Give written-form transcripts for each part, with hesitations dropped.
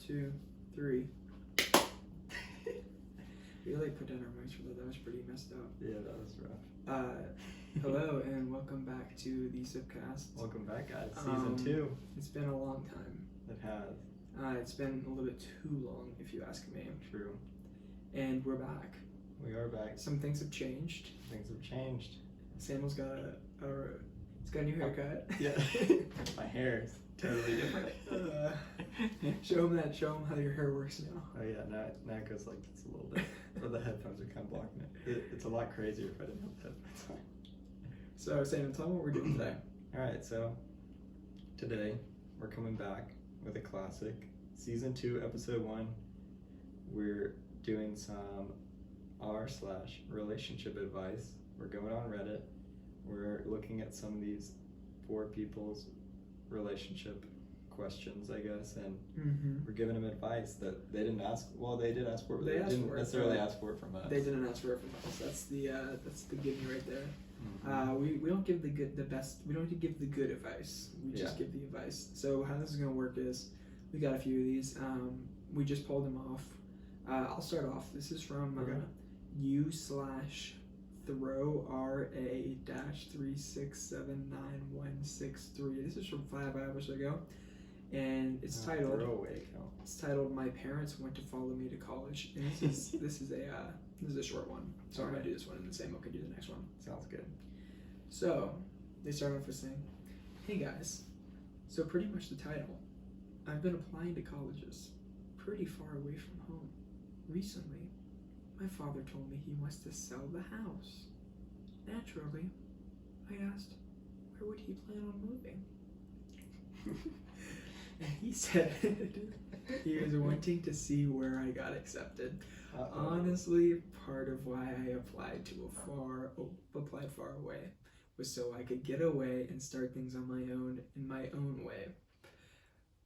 2, 3. We like put down our mics for that. That was pretty messed up. Yeah, that was rough. Hello and welcome back to the Sipcast. Welcome back, guys. Season 2. It's been a long time. It has. It's been a little bit too long, if you ask me. True. And we're back. We are back. Some things have changed. Things have changed. Samuel's got he's got a new haircut. Yeah. My hair is totally different. Show him how your hair works now. Oh yeah, now it goes like this a little bit. But the headphones are kind of blocking it. It's a lot crazier if I didn't have the headphones on. So Samuel, tell me what we're doing today. Alright, so today we're coming back with a classic. Season 2, Episode 1. We're doing some r/relationship advice. We're going on Reddit. We're looking at some of these 4 people's relationship questions, I guess, and we're giving them advice that they didn't ask. Well, they did ask for it, but they didn't necessarily ask for it from us. They didn't ask for it from us. That's the gimme right there. We don't give the best. We don't give the good advice. We just give the advice. So how this is gonna work is we got a few of these. We just pulled them off. I'll start off. This is from u/throw RA-3679163. This is from 5 hours ago, and it's titled. It's titled "My Parents Went to Follow Me to College," and this is a short one. So I'm gonna do this one, and then Samuel can do the next one. Sounds good. So they start off with saying, "Hey guys, so pretty much the title. I've been applying to colleges pretty far away from home. Recently, my father told me he wants to sell the house. Naturally, I asked, where would he plan on moving? And he said he was wanting to see where I got accepted. Honestly, part of why I applied far away was so I could get away and start things on my own in my own way.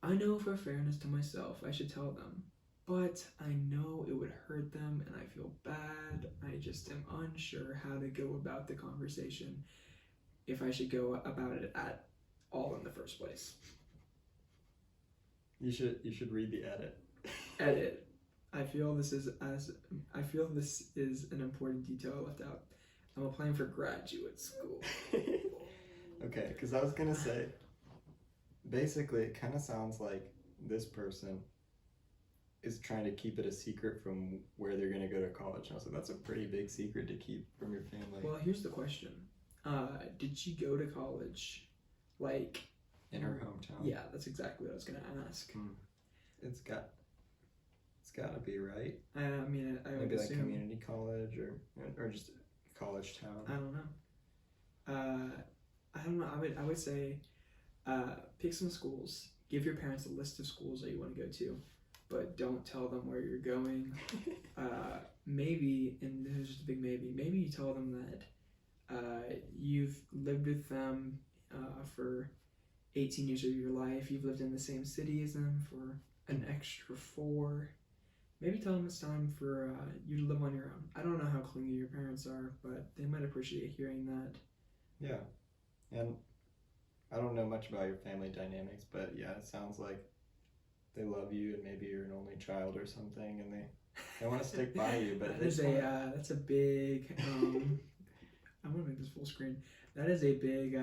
I know for fairness to myself, I should tell them, but I know it would hurt them and I feel bad. I just am unsure how to go about the conversation, if I should go about it at all in the first place." You should read the edit. Edit. I feel this is an important detail left out. I'm applying for graduate school. Okay, because I was gonna say, basically, it kind of sounds like this person is trying to keep it a secret from where they're gonna go to college. And so that's a pretty big secret to keep from your family. Well, here's the question: did she go to college, like in her hometown? Yeah, that's exactly what I was gonna ask. It's got to be, right? I mean, I would maybe assume, like community college or just college town. I don't know. I don't know. I would say pick some schools. Give your parents a list of schools that you want to go to, but don't tell them where you're going. Maybe, and there's just a big maybe. Maybe you tell them that you've lived with them for 18 years of your life. You've lived in the same city as them for an extra 4. Maybe tell them it's time for you to live on your own. I don't know how clingy your parents are, but they might appreciate hearing that. Yeah, and I don't know much about your family dynamics, but yeah, it sounds like they love you, and maybe you're an only child or something, and they want to stick by you. But that's a big. I want to make this full screen. That is a big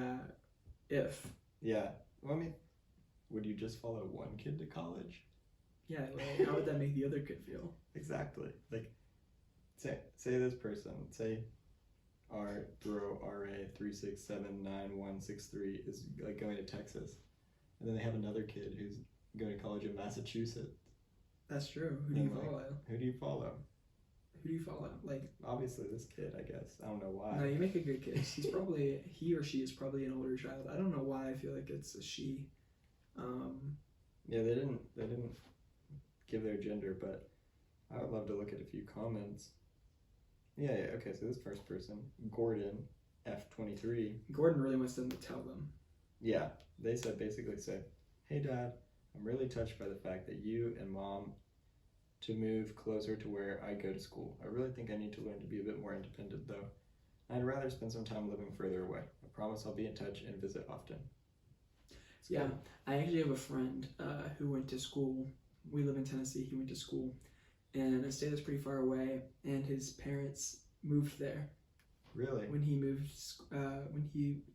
if. Yeah. Well, I mean, would you just follow one kid to college? Yeah, like, how would that make the other kid feel? Exactly. Like, say this person, say throw RA-3679163 is like going to Texas, and then they have another kid who's going to college in Massachusetts. That's true. Who do you follow? Who do you follow? Who do you follow? Like, obviously this kid, I guess. I don't know why. No, you make a good kid. He or she is probably an older child. I don't know why I feel like it's a she. Yeah, they didn't give their gender, but I would love to look at a few comments. Yeah, okay, so this first person, Gordon, F23. Gordon really wants them to tell them. Yeah, they basically said, "Hey Dad, I'm really touched by the fact that you and Mom to move closer to where I go to school. I really think I need to learn to be a bit more independent though. I'd rather spend some time living further away. I promise I'll be in touch and visit often." Yeah, I actually have a friend who went to school we live in Tennessee. He went to school in a state that's pretty far away, and his parents moved there Really? when he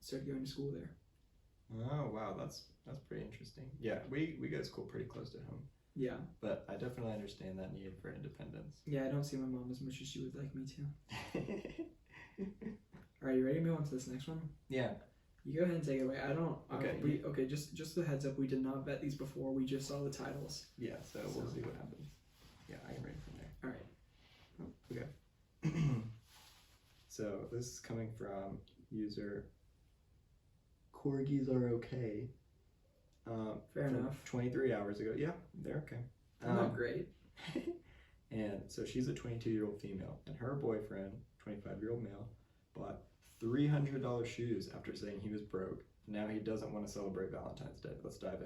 started going to school there. Oh wow, that's pretty interesting. Yeah, we go to school pretty close to home, Yeah. but I definitely understand that need for independence. Yeah, I don't see my mom as much as she would like me to. All right, you ready to move on to this next one? Yeah. You go ahead and take it away. I don't. Okay. Just the heads up. We did not vet these before. We just saw the titles. Yeah. So we'll see what happens. Yeah, I can read it from there. All right. Okay. So this is coming from user Corgis are okay. Fair from enough. 23 hours ago. Yeah, they're okay. Not great. And so she's a 22-year-old female, and her boyfriend, 25-year-old male, bought $300 shoes after saying he was broke. Now he doesn't want to celebrate Valentine's Day. Let's dive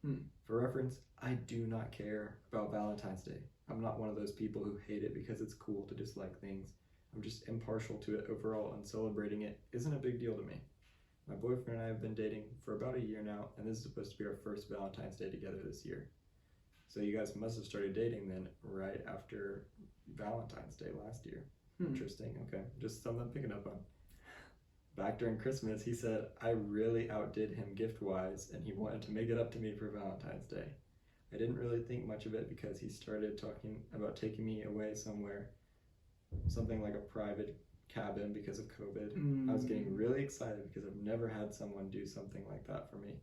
in. For reference, I do not care about Valentine's Day. I'm not one of those people who hate it because it's cool to dislike things. I'm just impartial to it overall, and celebrating it isn't a big deal to me. My boyfriend and I have been dating for about a year now, and this is supposed to be our first Valentine's Day together this year. So you guys must have started dating then right after Valentine's Day last year. Interesting. Okay, just something I'm picking up on. Back during Christmas, he said I really outdid him gift-wise, and he wanted to make it up to me for Valentine's Day. I didn't really think much of it because he started talking about taking me away somewhere, something like a private cabin because of COVID. I was getting really excited because I've never had someone do something like that for me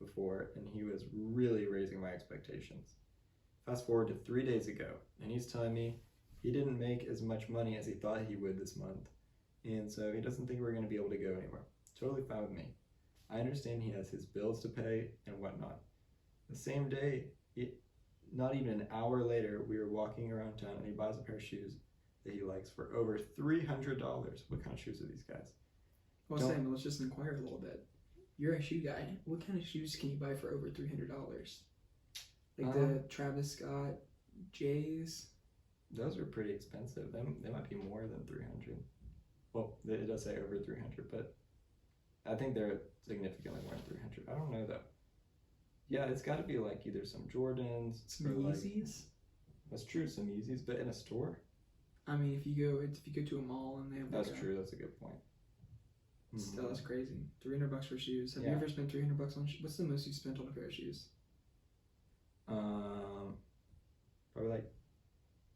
before, and he was really raising my expectations. Fast forward to 3 days ago, and he's telling me he didn't make as much money as he thought he would this month, and so he doesn't think we're going to be able to go anywhere. Totally fine with me. I understand he has his bills to pay and whatnot. The same day, not even an hour later, we were walking around town, and he buys a pair of shoes that he likes for over $300. What kind of shoes are these guys? Well, Sam, let's just inquire a little bit. You're a shoe guy. What kind of shoes can you buy for over $300? Like the Travis Scott J's? Those are pretty expensive. They might be more than 300. Well, it does say over 300, but I think they're significantly more than 300. I don't know though. Yeah, it's got to be like either some Jordans, some or Yeezys. That's true, some Yeezys, but in a store. I mean, if you go to a mall and they have. That's true. That's a good point. Still, that's crazy. $300 for shoes. Have you ever spent $300 on shoes? What's the most you spent on a pair of shoes? Probably like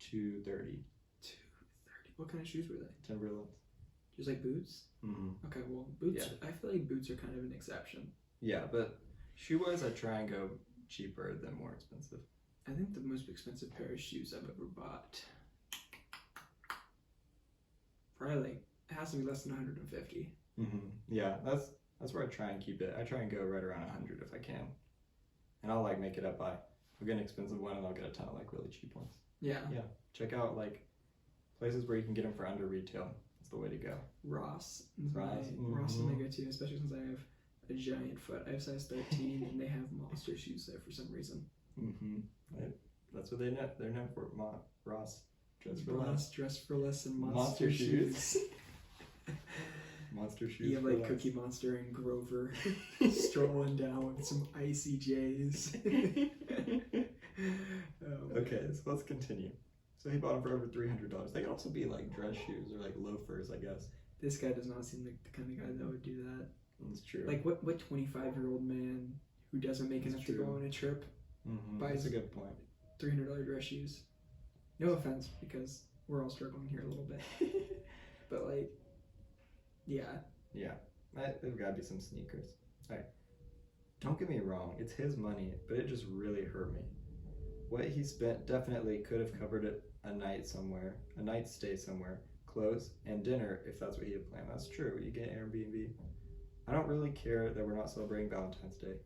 $230. $230. What kind of shoes were they? Timberlands. Just like boots? Okay, well, boots. Yeah. I feel like boots are kind of an exception. Yeah, but shoe-wise, I try and go cheaper than more expensive. I think the most expensive pair of shoes I've ever bought, probably it has to be less than 150. Yeah, that's where I try and keep it. I try and go right around 100 if I can, and I'll like make it up by I'll get an expensive one and I'll get a ton of like really cheap ones. Yeah. Check out like places where you can get them for under retail. That's the way to go. Ross is my go-to, especially since I have a giant foot. I have size 13 and they have monster shoes there for some reason. That's what they're known for. Ross. Dress for less and monster shoes. Monster shoes. You have like Cookie Monster and Grover strolling down with some icy J's. Okay, so let's continue. So he bought them for over $300. They could also be like dress shoes or like loafers, I guess. This guy does not seem like the kind of guy that would do that. That's true. Like what 25-year-old man who doesn't make enough to go on a trip buys That's a good point. $300 dress shoes? No offense, because we're all struggling here a little bit. But like, yeah. There's gotta be some sneakers. Alright. Don't get me wrong, it's his money, but it just really hurt me. What he spent definitely could have covered it a night stay somewhere, clothes, and dinner if that's what he had planned. That's true, you get Airbnb. I don't really care that we're not celebrating Valentine's Day,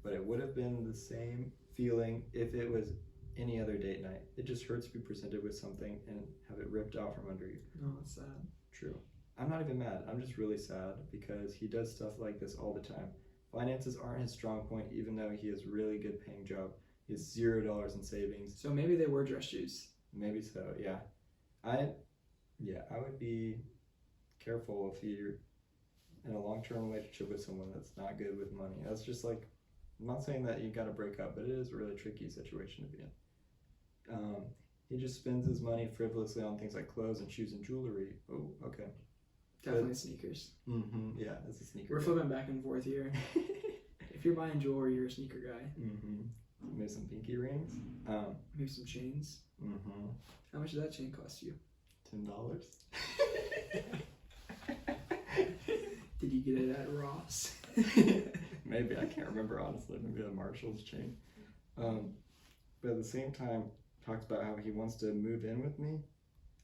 but it would have been the same feeling if it was any other date night. It just hurts to be presented with something and have it ripped out from under you. No, it's sad. True. I'm not even mad. I'm just really sad because he does stuff like this all the time. Finances aren't his strong point, even though he has a really good paying job. He has $0 in savings. So maybe they were dress shoes. Maybe so, yeah. I would be careful if you're in a long-term relationship with someone that's not good with money. That's just like I'm not saying that you got to break up, but it is a really tricky situation to be in. He just spends his money frivolously on things like clothes and shoes and jewelry. Oh, okay. Definitely sneakers. Mm-hmm. Yeah, it's a sneaker. We're guy. flipping back and forth here. If you're buying jewelry, you're a sneaker guy. Mm-hmm. Maybe some pinky rings. Maybe some chains. Mm-hmm. How much did that chain cost you? $10. Did you get it at Ross? Maybe, I can't remember honestly. Maybe a Marshall's chain. But at the same time, talks about how he wants to move in with me.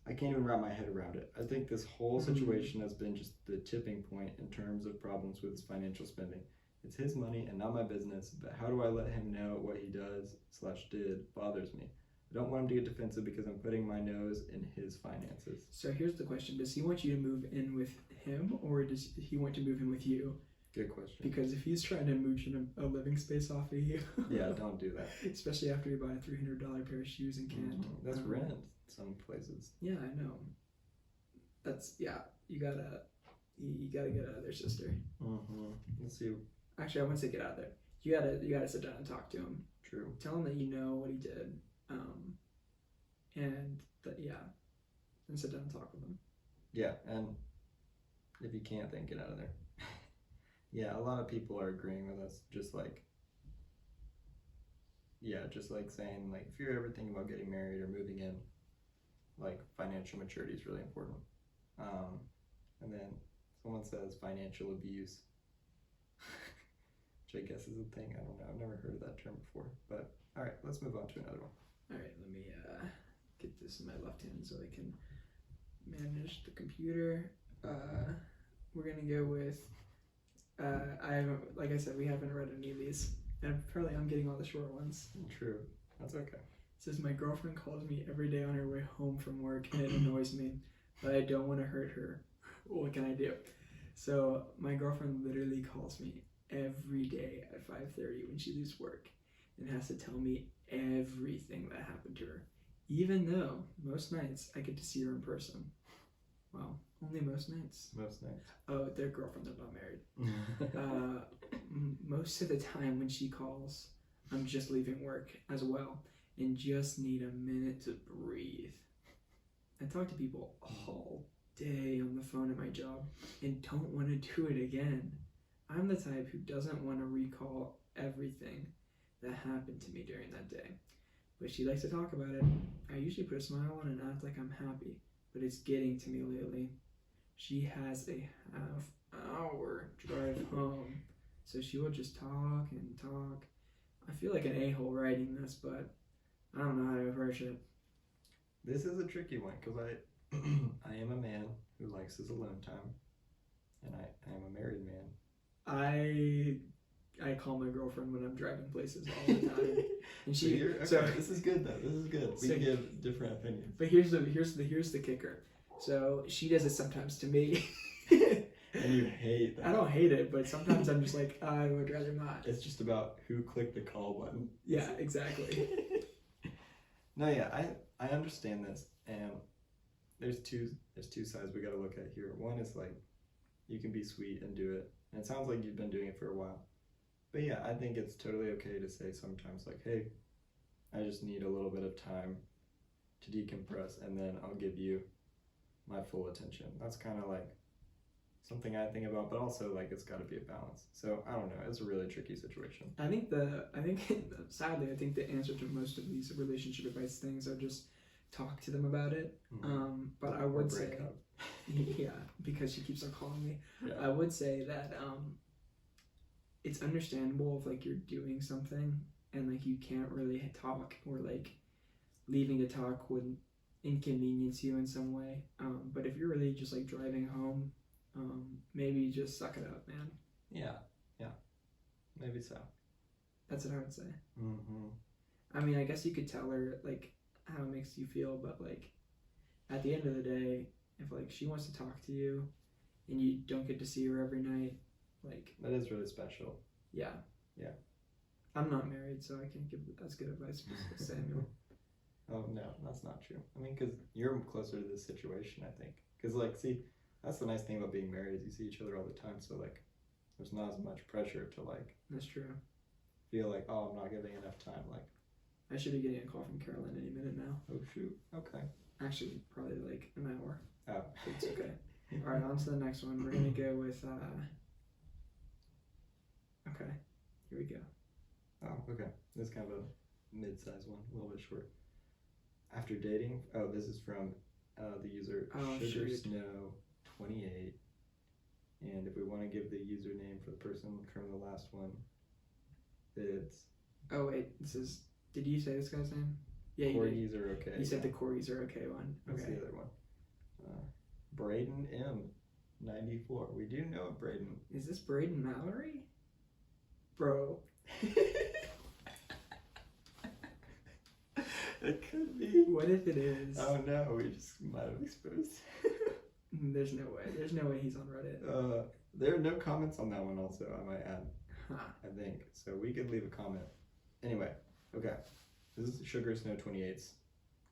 I can't even wrap my head around it. I think this whole situation has been just the tipping point in terms of problems with his financial spending. It's his money and not my business, but how do I let him know what he does/did bothers me? I don't want him to get defensive because I'm putting my nose in his finances. So here's the question. Does he want you to move in with him, or does he want to move in with you? Good question. Because if he's trying to mooch in a living space off of you, Yeah, don't do that. especially after you buy a $300 pair of shoes and can't. That's rent some places. Yeah, I know. That's You gotta get out of there, sister. Let's see. Actually, I wouldn't say get out of there. You gotta sit down and talk to him. True. Tell him that you know what he did, and and sit down and talk with him. Yeah, and if you can't, then get out of there. Yeah, a lot of people are agreeing with us. Just like saying like if you're ever thinking about getting married or moving in, like financial maturity is really important. And then someone says financial abuse, which I guess is a thing. I don't know. I've never heard of that term before. But all right, let's move on to another one. All right, let me get this in my left hand so I can manage the computer. We're gonna go with. I haven't, like I said, we haven't read any of these, and apparently I'm getting all the short ones. True. That's okay. It says my girlfriend calls me every day on her way home from work, and it annoys me, but I don't want to hurt her. What can I do? So my girlfriend literally calls me every day at 5:30 when she leaves work, and has to tell me everything that happened to her, even though most nights I get to see her in person. Well, only most nights. Most nights. Oh, their girlfriend, they're not married. Most of the time when she calls, I'm just leaving work as well and just need a minute to breathe. I talk to people all day on the phone at my job and don't want to do it again. I'm the type who doesn't want to recall everything that happened to me during that day. But she likes to talk about it. I usually put a smile on and act like I'm happy, but it's getting to me lately. She has a half-hour drive home, so she will just talk and talk. I feel like an a-hole writing this, but I don't know how to approach it. This is a tricky one because I am a man who likes his alone time, and I am a married man. I call my girlfriend when I'm driving places all the time, and So this is good though. This is good. We give different opinions. But here's the kicker. So she does it sometimes to me. And you hate that. I don't hate it, but sometimes I'm just like, I would rather not. It's just about who clicked the call button. Yeah, exactly. No, yeah, I understand this, and there's two sides we got to look at here. One is like you can be sweet and do it, and it sounds like you've been doing it for a while. But yeah, I think it's totally okay to say sometimes like, hey, I just need a little bit of time to decompress, and then I'll give you my full attention. That's kind of like something I think about, but also like it's got to be a balance. So I don't know. It's a really tricky situation. I think sadly, I think the answer to most of these relationship advice things are just talk to them about it. But I would say, yeah, because she keeps on calling me. Yeah. I would say that it's understandable if like you're doing something and like you can't really talk, or like leaving to talk would inconvenience you in some way. But if you're really just like driving home, maybe just suck it up, man. Yeah, maybe so. That's what I would say. I mean, I guess you could tell her like how it makes you feel, but like at the end of the day, if like she wants to talk to you and you don't get to see her every night, like that is really special. Yeah. I'm not married, so I can't give as good advice as Samuel. Oh no, that's not true. I mean, because you're closer to this situation, I think. Because like, see, that's the nice thing about being married is you see each other all the time, so like there's not as much pressure to like. That's true. feel like, oh, I'm not giving enough time. Like, I should be getting a call from Caroline any minute now. oh shoot, okay. Actually, probably like an hour. Oh, It's okay. All right, on to the next one. We're gonna go with. Okay, here we go. Oh, okay. This is kind of a mid-sized one, a little bit short. After dating, oh, this is from the user Sugar Snow 28, and if we want to give the username for the person from the last one, it's. Oh wait, this is. Did you say this guy's name? Yeah, you did. Corgis are okay. You said yeah. the corgis are okay one. What's Okay. the other one? Braden M. 94. We do know a Braden. Is this Braden Mallory? Bro. It could be. What if it is? Oh no, we just might have exposed. There's no way. There's no way he's on Reddit. There are no comments on that one also, I might add. Huh. I think. So we could leave a comment. Anyway, okay. This is Sugar Snow 28's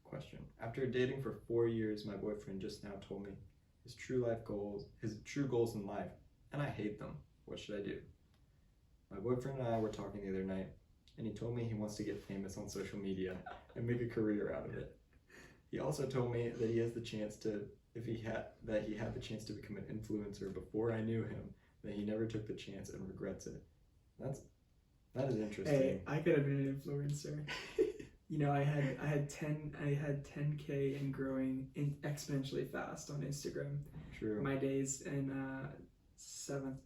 question. After dating for 4 years, my boyfriend just now told me his true goals in life, and I hate them. What should I do? My boyfriend and I were talking the other night, and he told me he wants to get famous on social media and make a career out of it. He also told me that he has the chance to, he had the chance to become an influencer before I knew him, that he never took the chance and regrets it. That is interesting. Hey, I could have been an influencer. You know, I had 10K and growing exponentially fast on Instagram. True. My days in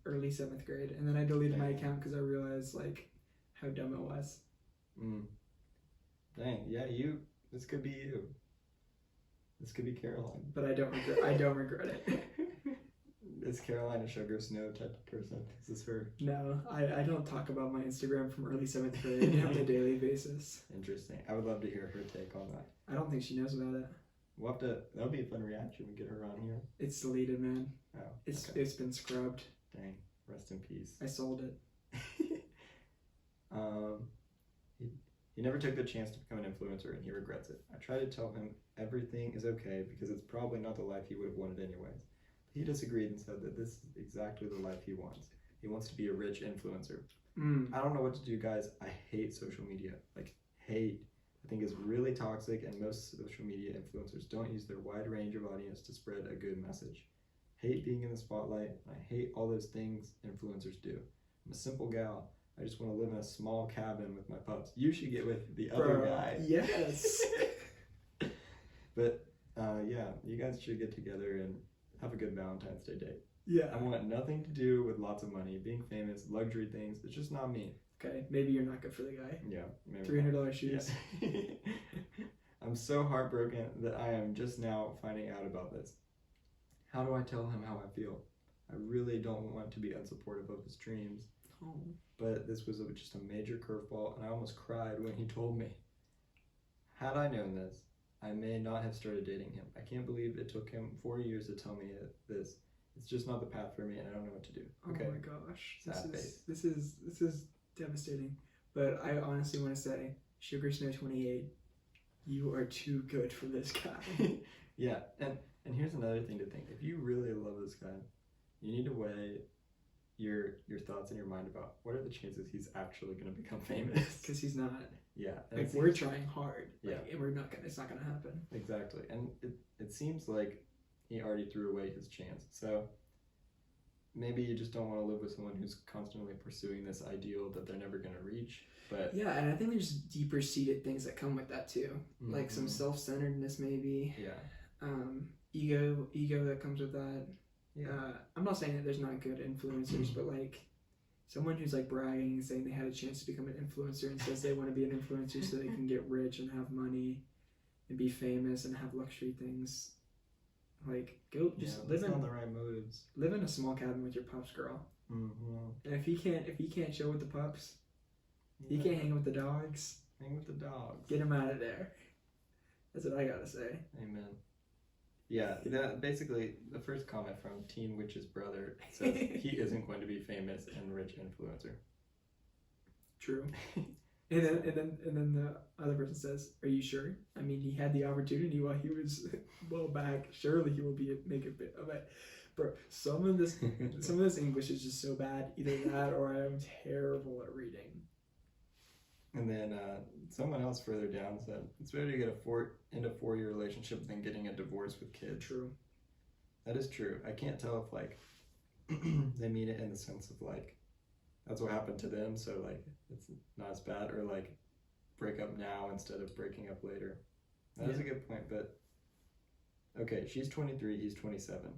early seventh grade, and then I deleted my account because I realized like how dumb it was. Dang, yeah, this could be you. This could be Caroline. But I don't regret it. Is Caroline a Sugar Snow type of person? Is this her? No, I don't talk about my Instagram from early seventh grade on a daily basis. Interesting. I would love to hear her take on that. I don't think she knows about it. We'll have to. That'll be a fun reaction. We get her on here. It's deleted, man. Oh, It's been scrubbed. Dang. Rest in peace. I sold it. He never took the chance to become an influencer, and he regrets it. I try to tell him everything is okay because it's probably not the life he would have wanted anyways. He disagreed and said that this is exactly the life he wants. He wants to be a rich influencer. I don't know what to do, guys. I hate social media. Like, hate. I think it's really toxic, and most social media influencers don't use their wide range of audience to spread a good message. Hate being in the spotlight. I hate all those things influencers do. I'm a simple gal. I just want to live in a small cabin with my pups. You should get with the other guy. Yes. But yeah, you guys should get together and have a good Valentine's Day date. Yeah. I want nothing to do with lots of money, being famous, luxury things. It's just not me. Okay, maybe you're not good for the guy. Yeah, maybe. $300 shoes. Yeah. I'm so heartbroken that I am just now finding out about this. How do I tell him how I feel? I really don't want to be unsupportive of his dreams. Oh. But this was just a major curveball, and I almost cried when he told me. Had I known this, I may not have started dating him. I can't believe it took him 4 years to tell me this. It's just not the path for me, and I don't know what to do. Okay. Oh my gosh. Sad face. This is devastating. But I honestly want to say, Sugar Snow 28, you are too good for this guy. Yeah, and here's another thing to think. If you really love this guy, you need to weigh your thoughts in your mind about what are the chances he's actually going to become famous. Because he's not. Yeah. Like, we're trying hard. Like, Yeah. It's not going to happen. Exactly. And it seems like he already threw away his chance. So maybe you just don't want to live with someone who's constantly pursuing this ideal that they're never going to reach. But yeah, and I think there's deeper seated things that come with that too. Like some self-centeredness maybe. Yeah. Ego that comes with that. Yeah. I'm not saying that there's not good influencers, but like someone who's like bragging and saying they had a chance to become an influencer and says they want to be an influencer so they can get rich and have money and be famous and have luxury things. Like, go just live in the right motives. Live in a small cabin with your pups, girl. Mm-hmm. And if he can't chill with the pups, he can't hang with the dogs. Hang with the dogs. Get him out of there. That's what I gotta say. Amen. Yeah, basically the first comment from Teen Witch's brother says he isn't going to be famous and rich influencer. True. And then the other person says, "Are you sure? I mean, he had the opportunity while he was well back. Surely he will make a bit of it." Bro, some of this English is just so bad. Either that or I am terrible at reading. And then someone else further down said, it's better to get into a 4-year relationship than getting a divorce with kids. True. That is true. I can't tell if like they mean it in the sense of like that's what happened to them, so like it's not as bad, or like break up now instead of breaking up later. That is a good point, but okay, she's 23, he's 27.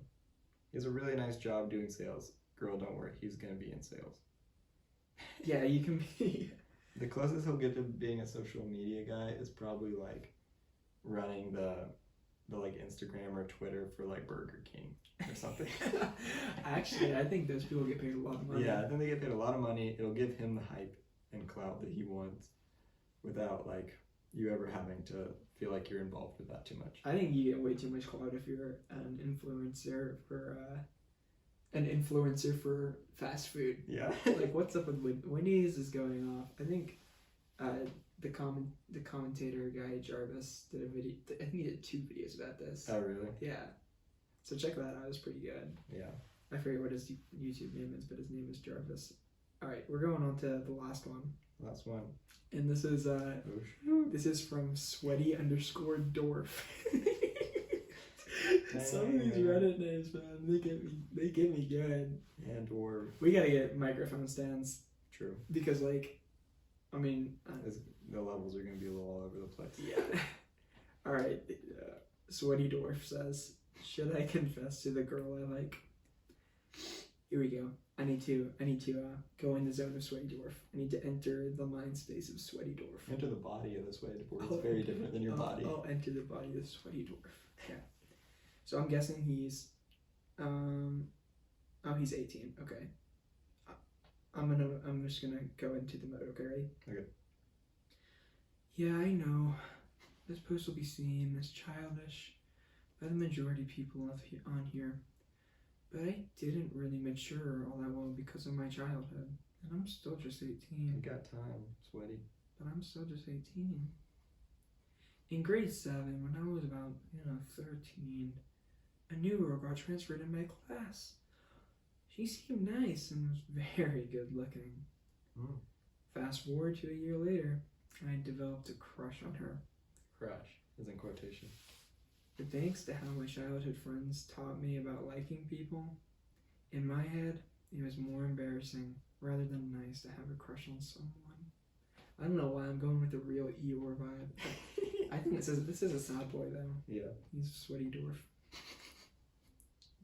He has a really nice job doing sales. Girl, don't worry, he's gonna be in sales. Yeah, you can be. The closest he'll get to being a social media guy is probably like running the like Instagram or Twitter for like Burger King or something. Actually, I think those people get paid a lot of money. Yeah, I think they get paid a lot of money. It'll give him the hype and clout that he wants without like you ever having to feel like you're involved with that too much. I think you get way too much clout if you're an influencer for fast food. Yeah. Like, what's up with Wendy's is going off. I think the commentator guy Jarvis did a video. I think he did 2 videos about this. Oh really? Yeah. So check that out. It's pretty good. Yeah. I forget what his YouTube name is, but his name is Jarvis. All right, we're going on to the last one. Last one. And this is from Sweaty_Dorf. Some of these Reddit names, man, they get me good. And or We gotta get microphone stands true. because, like, I mean, The levels are gonna be a little all over the place. yeah. All right, Sweaty Dwarf says, "Should I confess to the girl I like?" Here we go. I need to go in the zone of Sweaty Dwarf. I need to enter the mind space of Sweaty Dwarf. Enter the body of the Sweaty Dwarf. It's very different than your body. I'll enter the body of the Sweaty Dwarf. Yeah. So I'm guessing he's, he's 18. Okay. I'm just gonna go into the mode. Okay, ready? Okay. Yeah, I know. This post will be seen as childish by the majority of people on here, but I didn't really mature all that well because of my childhood, and I'm still just 18. You got time, Sweaty. But I'm still just 18. In grade 7, when I was about 13, a new girl got transferred in my class. She seemed nice and was very good looking. Fast forward to a year later, I developed a crush on her. Crush is in quotation. But thanks to how my childhood friends taught me about liking people, in my head, it was more embarrassing rather than nice to have a crush on someone. I don't know why I'm going with the real Eeyore vibe. I think this is a sad boy though. Yeah. He's a Sweaty Dwarf.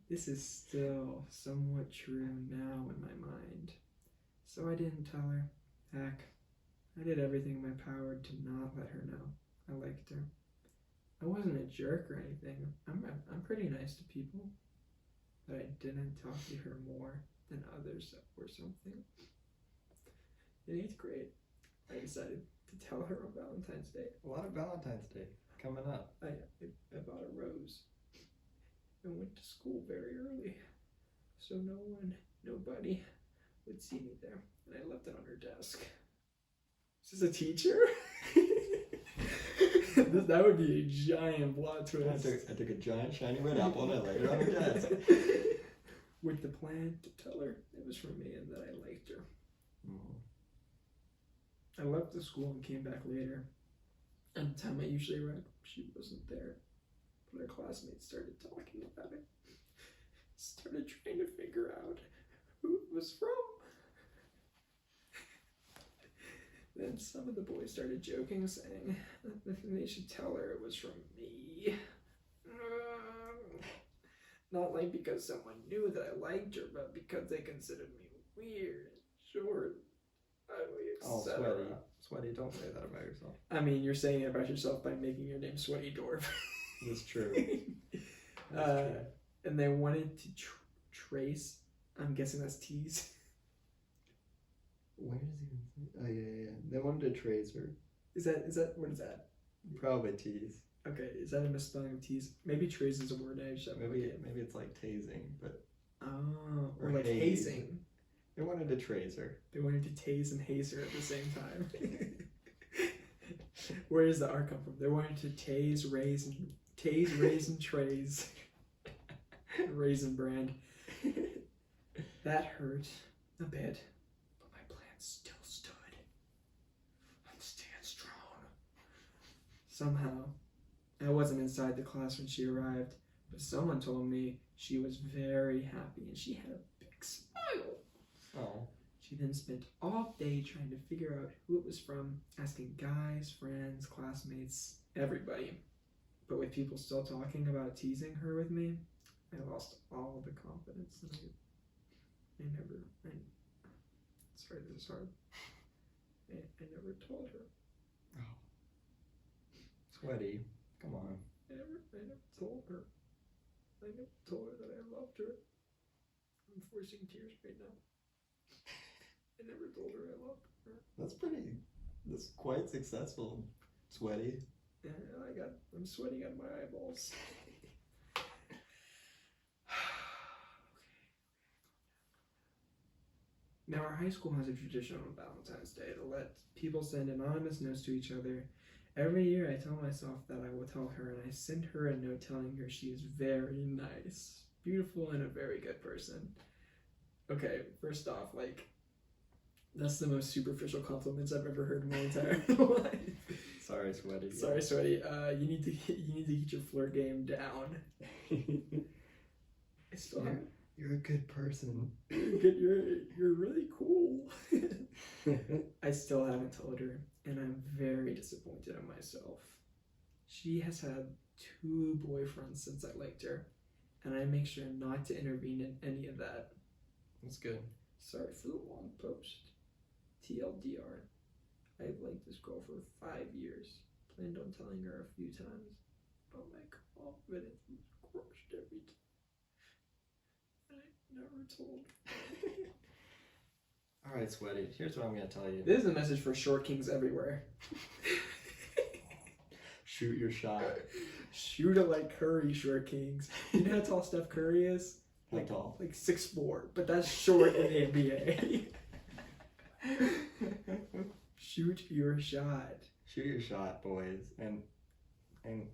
This is still somewhat true now in my mind. So I didn't tell her. Heck, I did everything in my power to not let her know I liked her. I wasn't a jerk or anything. I'm pretty nice to people. But I didn't talk to her more than others or something. In 8th grade, I decided to tell her on Valentine's Day. A lot of Valentine's Day coming up. I bought a rose and went to school very early, so nobody would see me there, and I left it on her desk. Is this a teacher? That would be a giant plot twist. I took a giant shiny red apple and I laid it on her desk. With the plan to tell her it was from me and that I liked her. I left the school and came back later. At the time I usually arrived, she wasn't there. But her classmates started talking about it. Started trying to figure out who it was from. Then some of the boys started joking, saying that they should tell her it was from me. Not like because someone knew that I liked her, but because they considered me weird, short, ugly, etc. Oh, Sweaty, don't say that about yourself. I mean, you're saying it about yourself by making your name Sweaty Dwarf. That's true. That's true. And they wanted to trace. I'm guessing that's tease. Where does he even say? Oh yeah. They wanted to trace her. Is that what is that? Probably tease. Okay, is that a misspelling of tease? Maybe trace is a word I should Maybe it's like tasing, but or like hazing. They wanted to trace her. They wanted to tase and haze her at the same time. Where does the R come from? They wanted to tase, raise, and trays. Raisin brand. That hurt a bit, but my plan still stood. I'm somehow, I wasn't inside the class when she arrived, but someone told me she was very happy and she had a big smile. Oh. She then spent all day trying to figure out who it was from, asking guys, friends, classmates, everybody. But with people still talking about teasing her with me, I lost all the confidence that sorry, this is hard. I never told her. Oh. Sweaty. Come on. I never told her. I never told her that I loved her. I'm forcing tears right now. I never told her I loved her. That's quite successful, Sweaty. Yeah, I'm sweating out my eyeballs. Now, our high school has a tradition on Valentine's Day to let people send anonymous notes to each other. Every year, I tell myself that I will tell her, and I send her a note telling her she is very nice, beautiful, and a very good person. Okay, first off, like, that's the most superficial compliments I've ever heard in my entire life. Sorry, Sweaty. Sorry, Sweaty. You need to get your flirt game down. I still haven't. You're a good person. You're really cool. I still haven't told her, and I'm very disappointed in myself. She has had 2 boyfriends since I liked her, and I make sure not to intervene in any of that. That's good. Sorry for the long post. TLDR. I've liked this girl for 5 years. Planned on telling her a few times, but my confidence was crushed every time. I never told. All right, Sweaty. Here's what I'm gonna tell you. This is a message for short kings everywhere. Shoot your shot. Shoot it like Curry, short kings. You know how tall Steph Curry is? How tall? Like 6'4", but that's short in the NBA. Shoot your shot. Shoot your shot, boys, and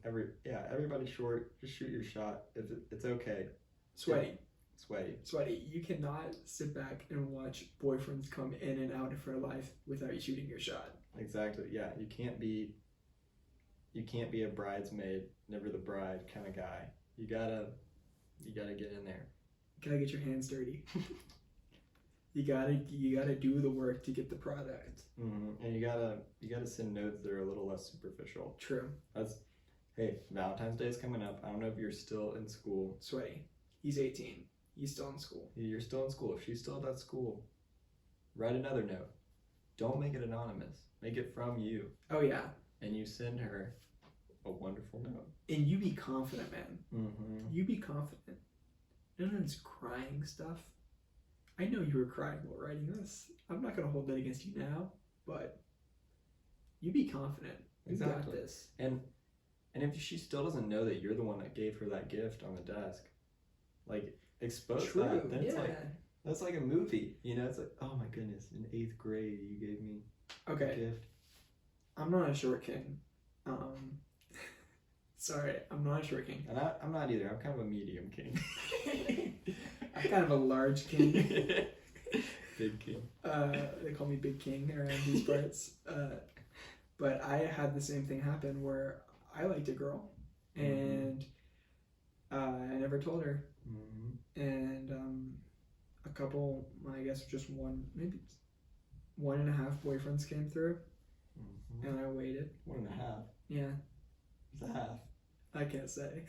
everybody short. Just shoot your shot. It's okay. Sweaty. Sweaty. You cannot sit back and watch boyfriends come in and out of her life without you shooting your shot. Exactly. Yeah, you can't be a bridesmaid, never the bride kind of guy. You gotta get in there. You gotta get your hands dirty. You gotta do the work to get the product. Mm-hmm. And you gotta send notes that are a little less superficial. True. Hey, Valentine's Day is coming up. I don't know if you're still in school. Sweaty. He's 18. He's still in school. You're still in school. If she's still at school, write another note. Don't make it anonymous. Make it from you. Oh yeah. And you send her a wonderful note. And you be confident, man. Mm-hmm. You be confident. None of this crying stuff. I know you were crying while writing this. I'm not gonna hold that against you now, but you be confident. You got this. And if she still doesn't know that you're the one that gave her that gift on the desk, like expose that. Then yeah. That's like a movie. You know, it's like, oh my goodness, in 8th grade you gave me a gift. I'm not a short king. Sorry, I'm not a short king. And I'm not either. I'm kind of a medium king. I'm kind of a large king. Big king. They call me Big King around these parts. But I had the same thing happen where I liked a girl, and I never told her. Mm-hmm. And a couple, I guess just one, maybe 1.5 boyfriends came through, and I waited. 1.5? Yeah. It's a half. I can't say.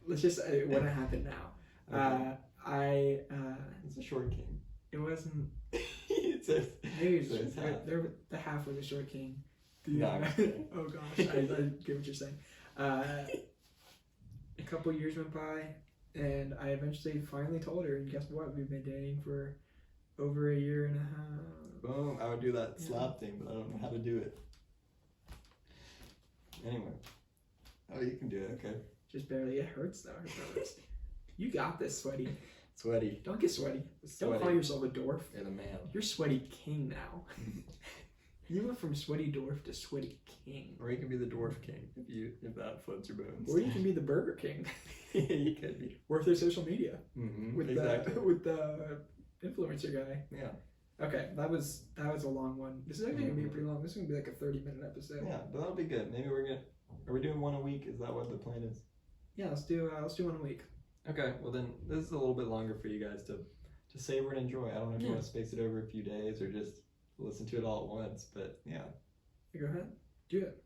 Let's just say what happened now. Okay. It's a short king. It wasn't. Maybe it's half. The half was a short king. No, oh gosh, I get what you're saying. A couple years went by, and I eventually finally told her. And guess what? We've been dating for over 1.5 years. Boom! I would do that slap thing, but I don't know how to do it. Anyway. Oh, you can do it. Okay. Just barely. It hurts though. You got this, Sweaty. Sweaty. Don't get sweaty. Don't call yourself a dwarf. You're the man. You're Sweaty King now. You went from Sweaty Dwarf to Sweaty King. Or you can be the Dwarf King if that floats your bones. Or you can be the Burger King. You could be. Worth their social media. Mm-hmm. With exactly. the influencer guy. Yeah. Okay, that was a long one. This is actually gonna be pretty long. This is gonna be like a 30-minute episode. Yeah, but that'll be good. Maybe are we doing one a week? Is that what the plan is? Yeah, let's do one a week. Okay, well then this is a little bit longer for you guys to savor and enjoy. I don't know if you Yeah. want to space it over a few days or just listen to it all at once, but yeah. Go ahead, do it.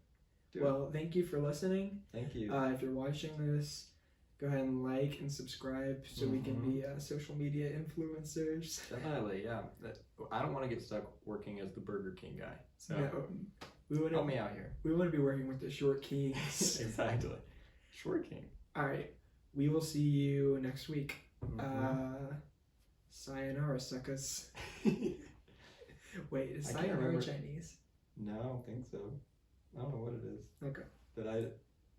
Do it. Well, thank you for listening. Thank you. If you're watching this, go ahead and like and subscribe so we can be social media influencers. Definitely, yeah. I don't want to get stuck working as the Burger King guy. So No, we help wouldn't. me out here. We want to be working with the short kings. Exactly. Short King. All right, we will see you next week. Mhm. Sayonara, suckers. Wait, is I can't sayonara remember. Chinese? No, I don't think so. I don't know what it is. Okay. But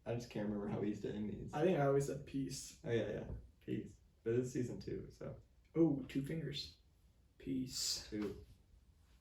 I just can't remember how we used to end these. I think I always said peace. Oh yeah. Peace. But it's season 2, so Oh, 2 fingers. Peace. 2.